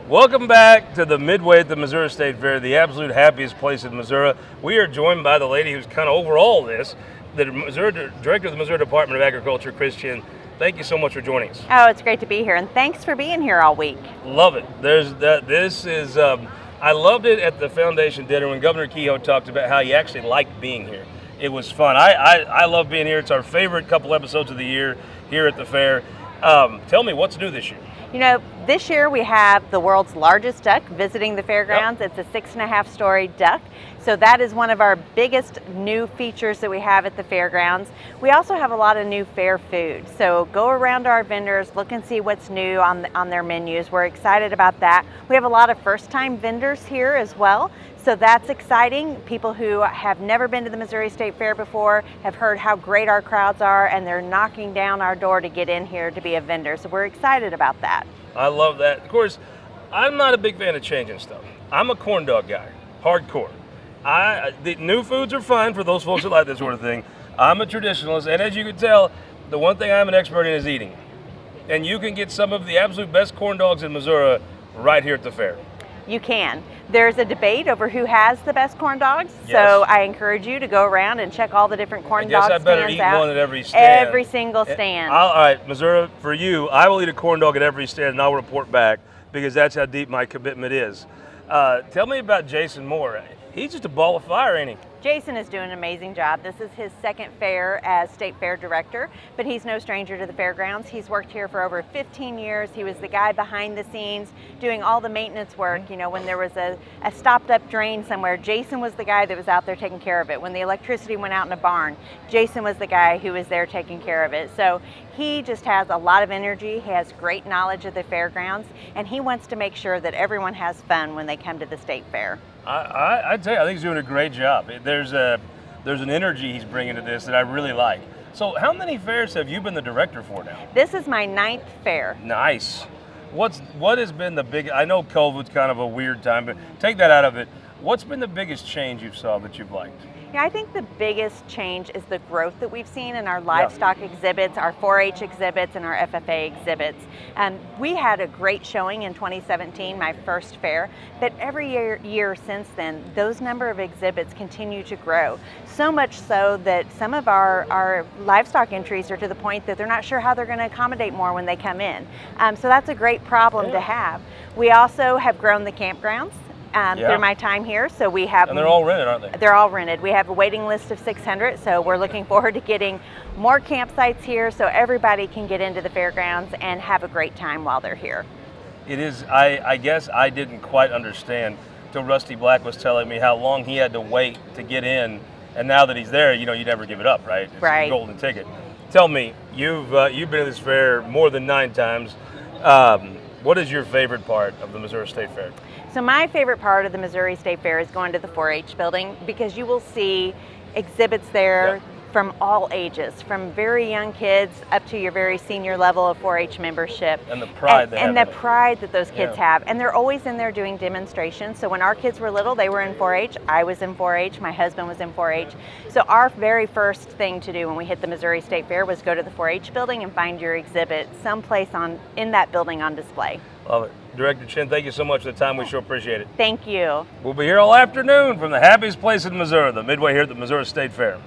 Welcome back to the Midway at the Missouri State Fair, the absolute happiest place in Missouri. We are joined by the lady who's kind of over all this, the Director of the Missouri Department of Agriculture, Chinn. Thank you so much for joining us. Oh, it's great to be here, and thanks for being here all week. Love it. I loved it at the foundation dinner when Governor Kehoe talked about how he actually liked being here. It was fun. I love being here. It's our favorite couple episodes of the year here at the fair. Tell me, what's new this year? You know, this year we have the world's largest duck visiting the fairgrounds. Yep. It's a 6.5-story duck. So that is one of our biggest new features that we have at the fairgrounds. We also have a lot of new fair food. So go around our vendors, look and see what's new on their menus. We're excited about that. We have a lot of first-time vendors here as well. So that's exciting. People who have never been to the Missouri State Fair before have heard how great our crowds are, and they're knocking down our door to get in here to be a vendor. So we're excited about that. I love that. Of course, I'm not a big fan of changing stuff. I'm a corn dog guy, hardcore. The new foods are fine for those folks that like this sort of thing. I'm a traditionalist, and as you can tell, the one thing I'm an expert in is eating. And you can get some of the absolute best corn dogs in Missouri right here at the fair. You can. There's a debate over who has the best corn dogs, yes. So I encourage you to go around and check all the different corn dog stands out. I guess I better eat one at every stand. Every single stand. All right, Missouri, for you, I will eat a corn dog at every stand, and I'll report back because that's how deep my commitment is. Tell me about Jason Moore. He's just a ball of fire, ain't he? Jason is doing an amazing job. This is his second fair as State Fair Director, but he's no stranger to the fairgrounds. He's worked here for over 15 years. He was the guy behind the scenes doing all the maintenance work. You know, when there was a stopped up drain somewhere, Jason was the guy that was out there taking care of it. When the electricity went out in a barn, Jason was the guy who was there taking care of it. So he just has a lot of energy. He has great knowledge of the fairgrounds, and he wants to make sure that everyone has fun when they come to the State Fair. I tell you, I think he's doing a great job. There's an energy he's bringing to this that I really like. So how many fairs have you been the director for now? This is my 9th fair. Nice. What has been the big, I know COVID's kind of a weird time, but take that out of it. What's been the biggest change you saw that you've liked? Yeah, I think the biggest change is the growth that we've seen in our livestock exhibits, our 4-H exhibits, and our FFA exhibits. We had a great showing in 2017, my first fair, but every year since then, those number of exhibits continue to grow. So much so that some of our livestock entries are to the point that they're not sure how they're going to accommodate more when they come in. So that's a great problem to have. We also have grown the campgrounds. Through my time here, so we have. And they're all rented, aren't they? They're all rented. We have a waiting list of 600, so we're looking forward to getting more campsites here so everybody can get into the fairgrounds and have a great time while they're here. It is, I guess I didn't quite understand till Rusty Black was telling me how long he had to wait to get in, and now that he's there, you know, you never give it up, right? It's right. a golden ticket. Tell me, you've been to this fair more than 9 times. What is your favorite part of the Missouri State Fair? So my favorite part of the Missouri State Fair is going to the 4-H building because you will see exhibits there from all ages, from very young kids up to your very senior level of 4-H membership. And the pride and the pride that those kids have. And they're always in there doing demonstrations. So when our kids were little, they were in 4-H. I was in 4-H. My husband was in 4-H. So our very first thing to do when we hit the Missouri State Fair was go to the 4-H building and find your exhibit someplace in that building on display. Love it. Director Chinn, thank you so much for the time. We sure appreciate it. Thank you. We'll be here all afternoon from the happiest place in Missouri, the Midway here at the Missouri State Fair.